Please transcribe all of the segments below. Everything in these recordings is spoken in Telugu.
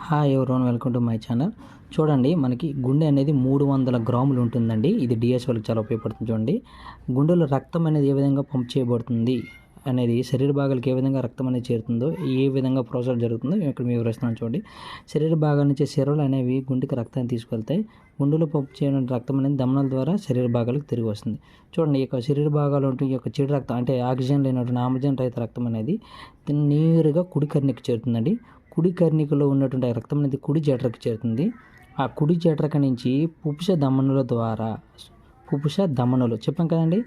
Hi everyone, welcome to my channel. చూడండి, మనకి గుండె అనేది 300 గ్రాములు ఉంటుందండి. ఇది డిఎస్ వాళ్ళకి చాలా ఉపయోగపడుతుంది. చూడండి, గుండెలో రక్తం అనేది ఏ విధంగా పంప్ చేయబడుతుంది అనేది, శరీర భాగాలకు ఏ విధంగా రక్తం అనేది చేరుతుందో, ఏ విధంగా ప్రాసెస్ జరుగుతుందో ఇక్కడ మేము వివరిస్తున్నాను. చూడండి, శరీర భాగాల నుంచి సిరలు అనేవి గుండెకి రక్తాన్ని తీసుకెళ్తాయి. గుండెలో పంప్ చేయడం రక్తం అనేది దమనాల ద్వారా శరీర భాగాలకు తిరిగి వస్తుంది. చూడండి, ఈ యొక్క శరీర భాగాలు ఉంటే ఈ యొక్క చెడు రక్తం అంటే ఆక్సిజన్ లేనటువంటి ఆమ్లజన్ రహిత రక్తం అనేది నేరుగా కుడి కర్ణికి చేరుతుందండి. కుడి కర్ణికలో ఉన్నటువంటి రక్తం అనేది కుడి జఠరకు చేరుతుంది. ఆ కుడి జఠరక నుంచి పుపుష దమనులు చెప్పాం కదండి.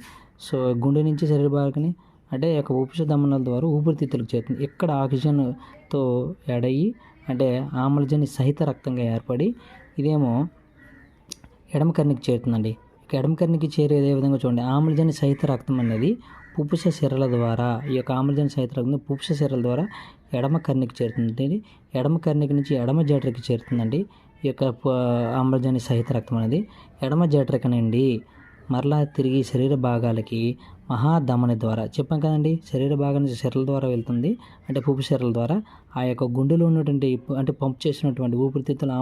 సో గుండె నుంచి శరీర భాగాన్ని అంటే యొక్క పుపుష దమనుల ద్వారా ఊపిరితిత్తులకు చేరుతుంది. ఇక్కడ ఆక్సిజన్తో ఎడయి అంటే ఆమ్లజని సహిత రక్తంగా ఏర్పడి ఇదేమో ఎడమ కర్ణికి చేరుతుందండి. ఎడమ కర్ణికి చేరేది ఏ విధంగా చూడండి, ఆమ్లజని సహిత రక్తం అనేది పుపుష సిరల ద్వారా ఈ యొక్క ఆమ్లజని సహిత రక్తం పుపుష సిరల ద్వారా ఎడమ కర్ణికి చేరుతుంది. ఎడమ కర్ణికి నుంచి ఎడమ జఠరకి చేరుతుందండి. ఈ యొక్క ఆమ్లజని సహిత రక్తం అనేది ఎడమ జఠరక నుండి మరలా తిరిగి శరీర భాగాలకి మహాధమని ద్వారా చెప్పాం కదండి. శరీర భాగం నుంచి సిరల ద్వారా వెళ్తుంది, అంటే పుప్పు సిరల ద్వారా ఆ యొక్క గుండెలో ఉన్నటువంటి అంటే పంప్ చేసినటువంటి ఊపిరితిత్తుల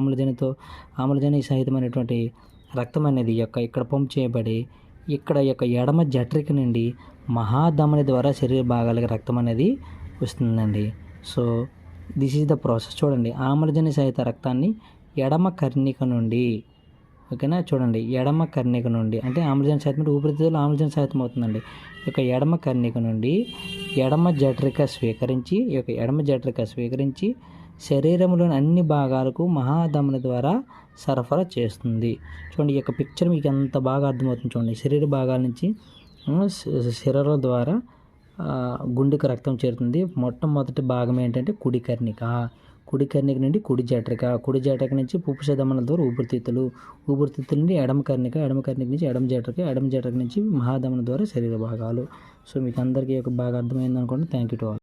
ఆమ్లజని సహితమైనటువంటి రక్తం అనేది ఇక్కడ పంప్ చేయబడి ఇక్కడ యొక్క ఎడమ జఠరిక నుండి మహాధమని ద్వారా శరీర భాగాలకి రక్తం అనేది వస్తుందండి. So this is the process. చూడండి, ఆమ్లజని సహిత రక్తాన్ని ఎడమ కర్ణిక నుండి, ఓకేనా, చూడండి ఎడమ కర్ణిక నుండి అంటే ఆమ్లజని సహితం ఊపిరితిత్తులు ఆమ్లజని సహితం అవుతుందండి. ఎడమ కర్ణిక నుండి ఎడమ జఠరిక స్వీకరించి శరీరంలోని అన్ని భాగాలకు మహాధమని ద్వారా సరఫరా చేస్తుంది. చూడండి, ఈ యొక్క పిక్చర్ మీకు ఎంత బాగా అర్థమవుతుంది. చూడండి, శరీర భాగాల నుంచి సిరల ద్వారా గుండెకు రక్తం చేరుతుంది. మొట్టమొదటి భాగం ఏంటంటే కుడి కర్ణిక నుండి కుడి జఠరిక నుంచి పుపుష దమనుల ద్వారా ఊపిరితిత్తుల నుండి ఎడమ కర్ణిక నుంచి ఎడమ జఠరిక నుంచి మహాధమని ద్వారా శరీర భాగాలు. సో మీకు అందరికీ బాగా అర్థమైంది అనుకోండి. Thank you to all.